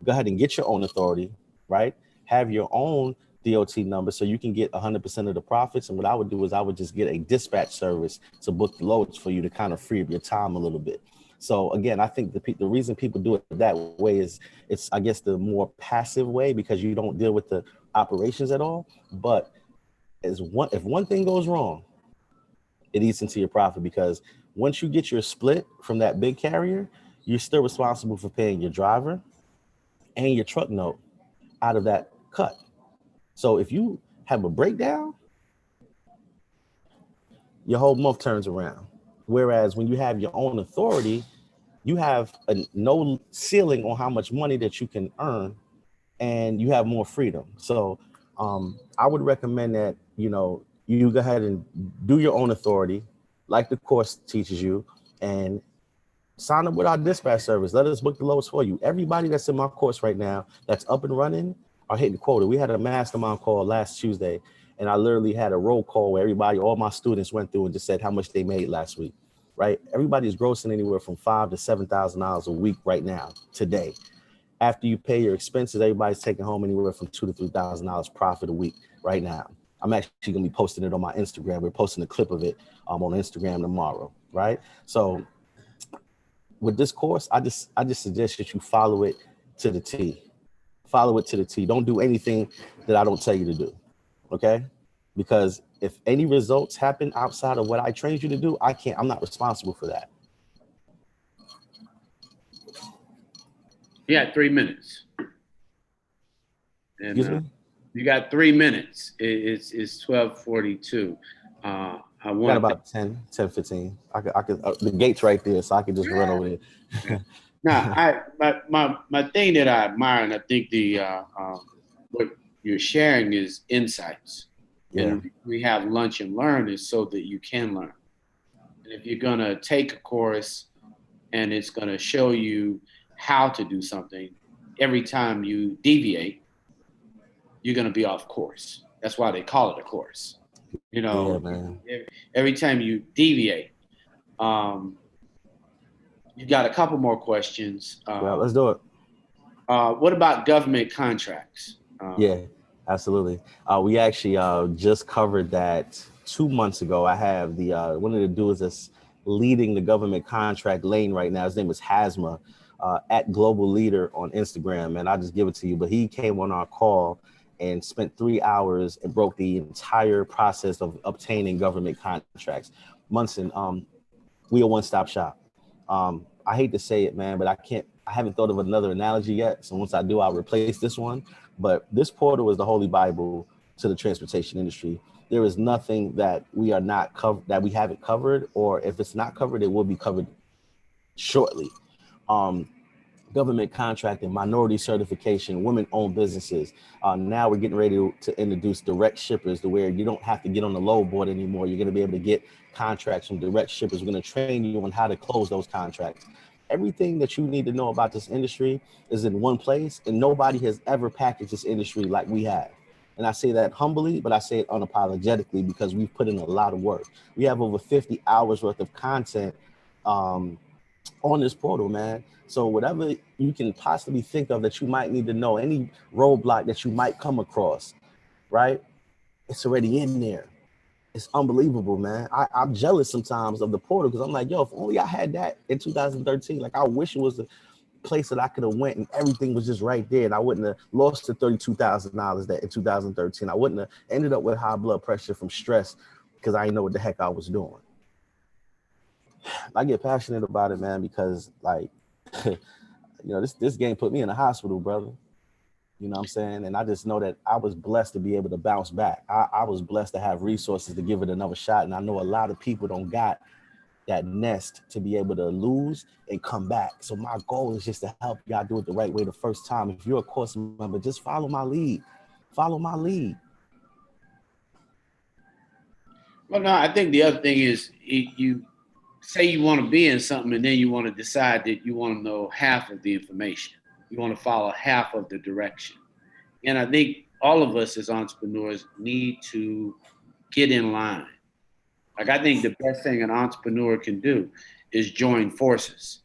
go ahead and get your own authority, right? Have your own DOT number so you can get 100% of the profits. And what I would do is I would just get a dispatch service to book the loads for you to kind of free up your time a little bit. So again, I think the reason people do it that way is it's, I guess, the more passive way because you don't deal with the operations at all. But if one thing goes wrong, it eats into your profit because once you get your split from that big carrier, you're still responsible for paying your driver and your truck note out of that cut. So if you have a breakdown, your whole month turns around. Whereas when you have your own authority, you have no ceiling on how much money that you can earn and you have more freedom. So I would recommend that, you go ahead and do your own authority, like the course teaches you, and sign up with our dispatch service. Let us book the loads for you. Everybody that's in my course right now that's up and running are hitting quota. We had a mastermind call last Tuesday, and I literally had a roll call where all my students went through and just said how much they made last week, right? Everybody's grossing anywhere from $5,000 to $7,000 a week right now, today. After you pay your expenses, everybody's taking home anywhere from $2,000 to $3,000 profit a week right now. I'm actually gonna be posting it on my Instagram. We're posting a clip of it on Instagram tomorrow, right? So with this course, I just suggest that you follow it to the T. Follow it to the T. Don't do anything that I don't tell you to do, okay? Because if any results happen outside of what I trained you to do, I'm not responsible for that. You got 3 minutes. And, Excuse me? You got 3 minutes. It's 12:42. I want got about 10, 15. I could the gate's right there, so I could just run over there. Now, my thing that I admire, and I think what you're sharing is insights. Yeah. And we have lunch and learn is so that you can learn. And if you're gonna take a course and it's gonna show you how to do something, every time you deviate, you're gonna be off course. That's why they call it a course. Yeah, man. Every time you deviate. You got a couple more questions. Yeah, let's do it. What about government contracts? Yeah, absolutely. We actually just covered that 2 months ago. I have one of the dudes that's leading the government contract lane right now. His name is Hasma, at Global Leader on Instagram, and I'll just give it to you. But he came on our call and spent 3 hours and broke the entire process of obtaining government contracts. Munson, we a one-stop shop. I hate to say it, man, but I haven't thought of another analogy yet. So once I do, I'll replace this one. But this portal is the holy Bible to the transportation industry. There is nothing that we are not covered, that we haven't covered, or if it's not covered, it will be covered shortly. Government contracting, minority certification, women-owned businesses. Now we're getting ready to introduce direct shippers to where you don't have to get on the load board anymore. You're going to be able to get contracts from direct shippers. We're going to train you on how to close those contracts. Everything that you need to know about this industry is in one place, and nobody has ever packaged this industry like we have. And I say that humbly, but I say it unapologetically because we've put in a lot of work. We have over 50 hours worth of content on this portal, man. So whatever you can possibly think of that you might need to know, any roadblock that you might come across, right? It's already in there. It's unbelievable, man. I'm jealous sometimes of the portal because I'm like, yo, if only I had that in 2013. Like, I wish it was a place that I could have went and everything was just right there, and I wouldn't have lost the $32,000 that in 2013. I wouldn't have ended up with high blood pressure from stress because I didn't know what the heck I was doing. I get passionate about it, man, because like, this game put me in the hospital, brother. You know what I'm saying? And I just know that I was blessed to be able to bounce back. I was blessed to have resources to give it another shot. And I know a lot of people don't got that nest to be able to lose and come back. So my goal is just to help y'all do it the right way the first time. If you're a course member, just follow my lead. Follow my lead. Well, no, I think the other thing is you say you want to be in something and then you want to decide that you want to know half of the information. You want to follow half of the direction. And I think all of us as entrepreneurs need to get in line. Like, I think the best thing an entrepreneur can do is join forces.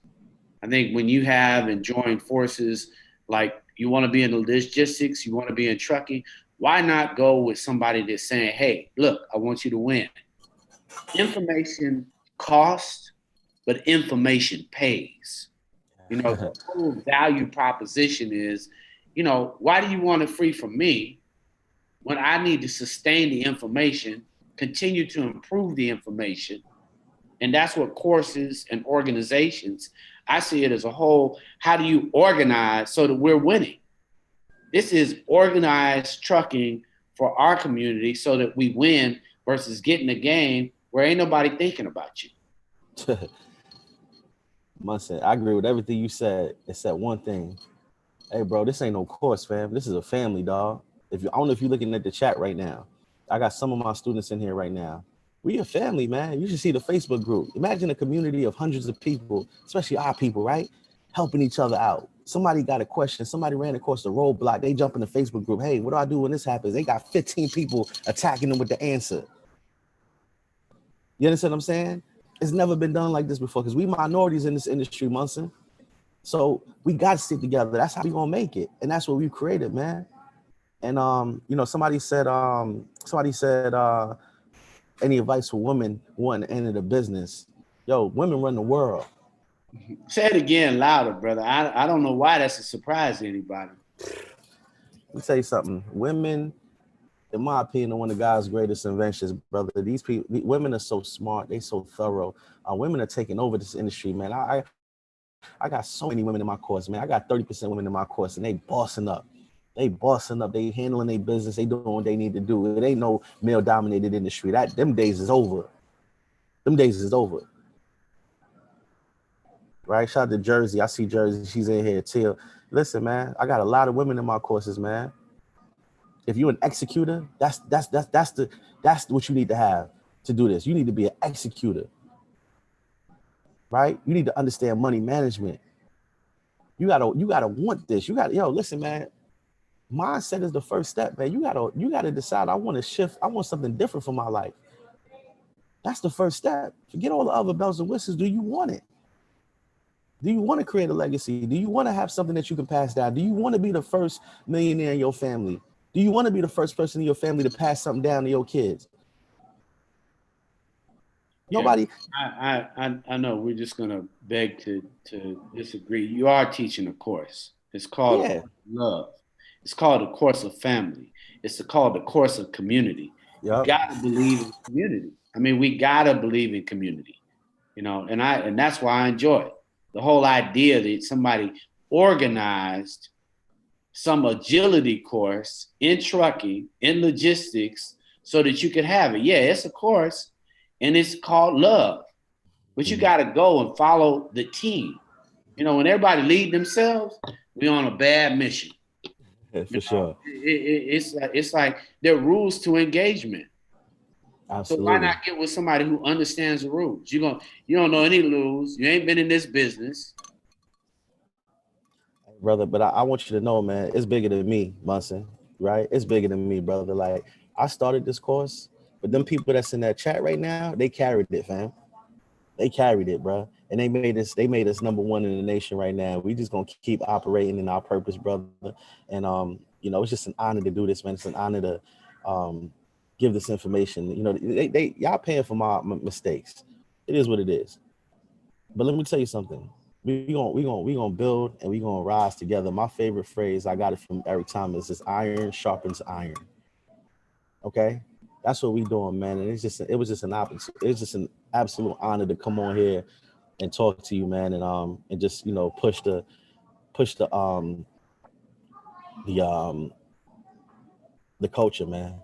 I think when you have and join forces, like you want to be in the logistics, you want to be in trucking, why not go with somebody that's saying, hey, look, I want you to win. Information costs, but information pays. The whole value proposition is, why do you want it free from me when I need to sustain the information, continue to improve the information? And that's what courses and organizations, I see it as a whole. How do you organize so that we're winning? This is organized trucking for our community so that we win versus getting a game where ain't nobody thinking about you. Munson, I agree with everything you said, except one thing. Hey, bro, this ain't no course, fam. This is a family, dog. I don't know if you're looking at the chat right now. I got some of my students in here right now. We a family, man. You should see the Facebook group. Imagine a community of hundreds of people, especially our people, right? Helping each other out. Somebody got a question. Somebody ran across the roadblock. They jump in the Facebook group. Hey, what do I do when this happens? They got 15 people attacking them with the answer. You understand what I'm saying? It's never been done like this before because we minorities in this industry, Munson. So we got to stick together. That's how we gonna make it, and that's what we created, man. And somebody said, any advice for women wanting to enter the business? Yo, women run the world. Say it again louder, brother. I don't know why that's a surprise to anybody. Let me tell you something. Women, in my opinion, are one of God's greatest inventions, brother. These women are so smart. They so thorough. Women are taking over this industry, man. I got so many women in my course, man. I got 30% women in my course, and they bossing up. They handling their business. They doing what they need to do. It ain't no male-dominated industry. Them days is over. Right? Shout out to Jersey. I see Jersey. She's in here too. Listen, man. I got a lot of women in my courses, man. If you're an executor, that's what you need to have to do this. You need to be an executor. Right? You need to understand money management. You gotta want this. Listen, man. Mindset is the first step, man. You gotta decide. I want to shift. I want something different for my life. That's the first step. Forget all the other bells and whistles. Do you want it? Do you want to create a legacy? Do you want to have something that you can pass down? Do you want to be the first millionaire in your family? Do you want to be the first person in your family to pass something down to your kids? Nobody. I know we're just gonna beg to disagree. You are teaching a course. It's called a course of love. It's called a course of family. It's called a course of community. Yep. You gotta believe in community. I mean, we gotta believe in community. And that's why I enjoy it. The whole idea that somebody organized some agility course in trucking, in logistics, so that you could have it. Yeah, it's a course. And it's called love. But you got to go and follow the team. When everybody lead themselves, we're on a bad mission. Yeah, for sure. It's like there are rules to engagement. Absolutely. So why not get with somebody who understands the rules? You don't know any rules. You ain't been in this business. Brother, but I want you to know, man, it's bigger than me, Munson, right? It's bigger than me, brother. Like, I started this course, but them people that's in that chat right now, they carried it, fam. They carried it, bro. And they made us number one in the nation right now. We just gonna keep operating in our purpose, brother. And it's just an honor to do this, man. It's an honor to give this information. Y'all paying for my mistakes. It is what it is. But let me tell you something. We gonna build and we gonna rise together. My favorite phrase, I got it from Eric Thomas, is iron sharpens iron. Okay, that's what we doing, man. And it was just an absolute honor to come on here and talk to you, man, and just push the culture, man.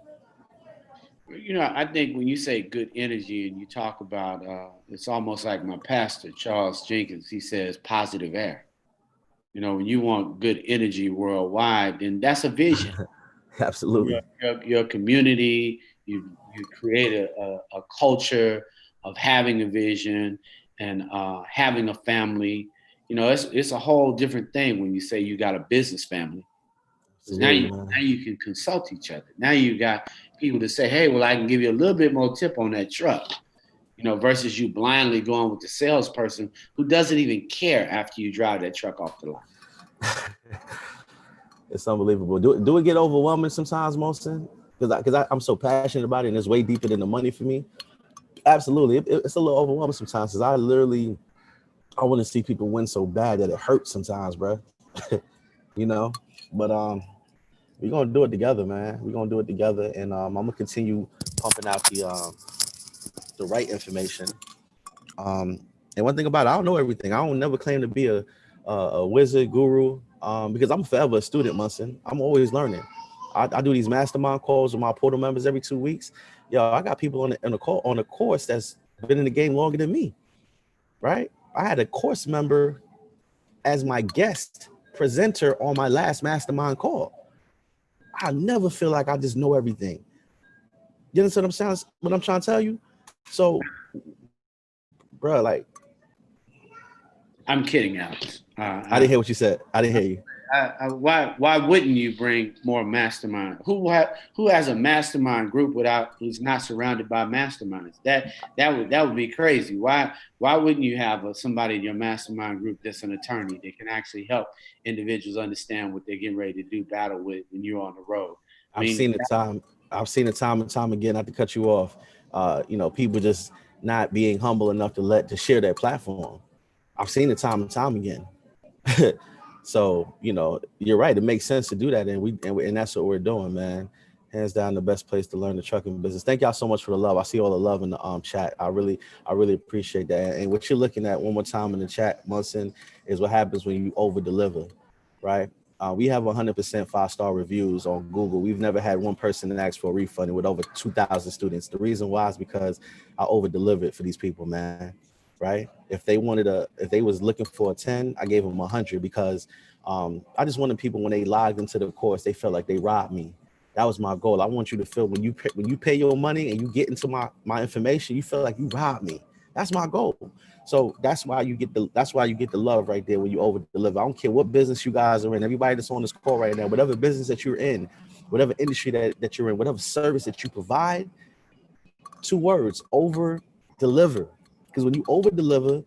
I think when you say good energy and you talk about, it's almost like my pastor, Charles Jenkins, he says positive air. When you want good energy worldwide, then that's a vision. Absolutely. Your community, you create a culture of having a vision and having a family. You know, it's a whole different thing when you say you got a business family. Because now you can consult each other. Now you got people to say, hey, well, I can give you a little bit more tip on that truck, you know, versus you blindly going with the salesperson who doesn't even care after you drive that truck off the lot. It's unbelievable. Do it get overwhelming sometimes, Moston? Because I'm so passionate about it and it's way deeper than the money for me. Absolutely. It's a little overwhelming sometimes because I want to see people win so bad that it hurts sometimes, bro. You know, but we're gonna do it together, man. We're gonna do it together, and I'm gonna continue pumping out the right information. And one thing about it, I don't know everything. I don't never claim to be a wizard, guru, because I'm forever a student, Munson. I'm always learning. I do these mastermind calls with my portal members every 2 weeks. Yo, I got people on a course that's been in the game longer than me, right? I had a course member as my guest presenter on my last mastermind call. I never feel like I just know everything. You understand what I'm trying to tell you? So, bro, like, I'm kidding, Alex. I didn't hear what you said. I didn't hear you. Why wouldn't you bring more mastermind? Who has a mastermind group who's not surrounded by masterminds? That would be crazy. Why wouldn't you have somebody in your mastermind group that's an attorney that can actually help individuals understand what they're getting ready to do battle with when you're on the road? I've seen it time and time again. Not to cut you off. People just not being humble enough to share their platform. I've seen it time and time again. So, you're right. It makes sense to do that. And that's what we're doing, man. Hands down, the best place to learn the trucking business. Thank y'all so much for the love. I see all the love in the chat. I really appreciate that. And what you're looking at one more time in the chat, Munson, is what happens when you over deliver, right? We have 100% 5-star reviews on Google. We've never had one person that asked for a refund with over 2,000 students. The reason why is because I over delivered for these people, man. Right? If they was looking for a 10, I gave them 100 because I just wanted people when they logged into the course, they felt like they robbed me. That was my goal. I want you to feel when you pay your money and you get into my information, you feel like you robbed me. That's my goal. So that's why you get the love right there when you over deliver. I don't care what business you guys are in. Everybody that's on this call right now, whatever business that you're in, whatever industry that you're in, whatever service that you provide, 2 words: over deliver. Because when you over deliver,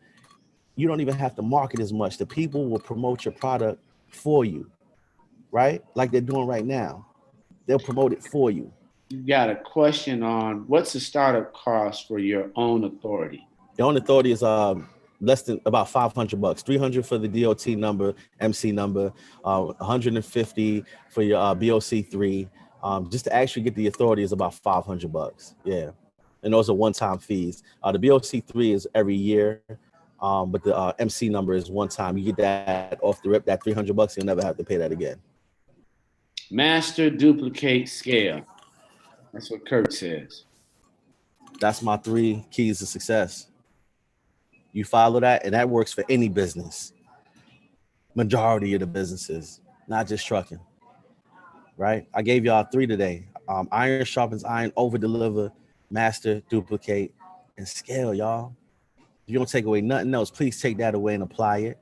you don't even have to market as much. The people will promote your product for you, right? Like they're doing right now. They'll promote it for you. You got a question on what's the startup cost for your own authority? Your own authority is less than about $500, $300 for the DOT number, MC number, 150 for your BOC3. Just to actually get the authority is about $500. Yeah. And those are one-time fees. The BOC3 is every year, but the MC number is one time. You get that off the rip, that $300, you'll never have to pay that again. Master, duplicate, scale. That's what Kurt says. That's my 3 keys to success. You follow that, and that works for any business. Majority of the businesses, not just trucking, right? I gave y'all 3 today. Iron sharpens iron, over deliver, master, duplicate, and scale, y'all. If you don't take away nothing else, please take that away and apply it.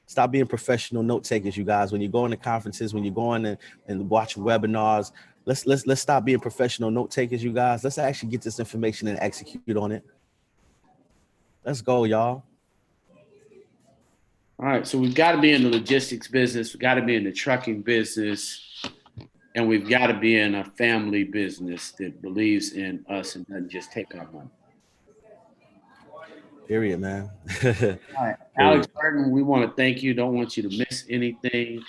Stop being professional note takers, you guys. When you're going to conferences, when you're going and watching webinars, let's stop being professional note takers, you guys. Let's actually get this information and execute on it. Let's go, y'all. All right, so we've got to be in the logistics business. We've got to be in the trucking business. And we've got to be in a family business that believes in us and doesn't just take our money. Period, man. All right, Alix Burton, we want to thank you. Don't want you to miss anything.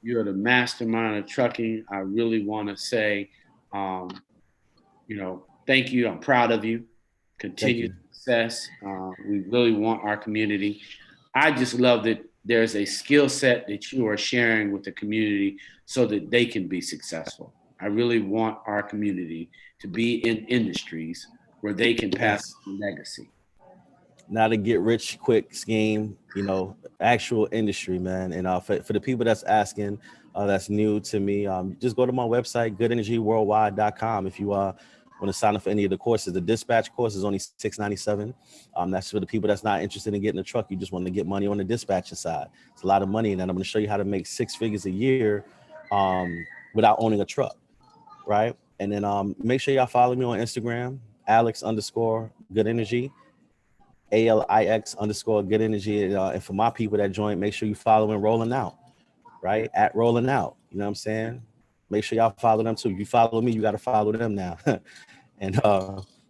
You're the mastermind of trucking. I really want to say, thank you. I'm proud of you. Continued success. We really want our community. I just love that there's a skill set that you are sharing with the community so that they can be successful. I really want our community to be in industries where they can pass the legacy. Not a get rich quick scheme, actual industry, man. And for the people that's asking, that's new to me, just go to my website, goodenergyworldwide.com. If you want to sign up for any of the courses. The dispatch course is only $697. That's for the people that's not interested in getting a truck. You just want to get money on the dispatching side. It's a lot of money, and then I'm going to show you how to make 6 figures a year without owning a truck, right? And then make sure y'all follow me on Instagram, Alix_good energy, ALIX_good energy. And for my people that join, make sure you follow and rolling out, right? At rolling out. You know what I'm saying? Make sure y'all follow them too. If you follow me, you got to follow them now. And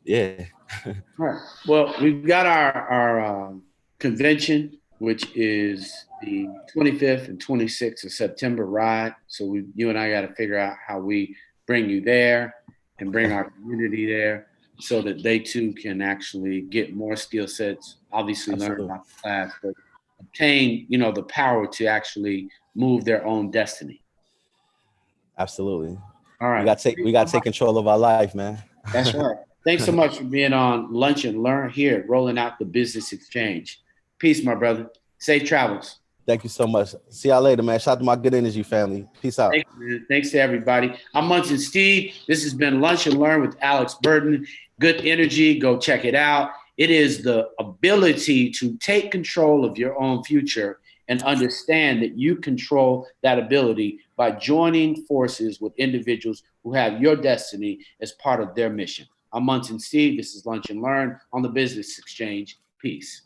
yeah. All right. Well, we've got our convention, which is the 25th and 26th of September ride. So you and I got to figure out how we bring you there and bring our community there so that they too can actually get more skill sets, obviously learn about the class, but obtain, the power to actually move their own destiny. Absolutely. All right. We got to take control of our life, man. That's right. Thanks so much for being on Lunch and Learn here at Rolling Out the Business Exchange. Peace, my brother. Safe travels. Thank you so much. See y'all later, man. Shout out to my good energy family. Peace out. Thanks, man. Thanks to everybody. I'm Munch and Steve. This has been Lunch and Learn with Alix Burton. Good energy. Go check it out. It is the ability to take control of your own future and understand that you control that ability by joining forces with individuals who have your destiny as part of their mission. I'm Munch and Steve. This is Lunch and Learn on the Business Exchange. Peace.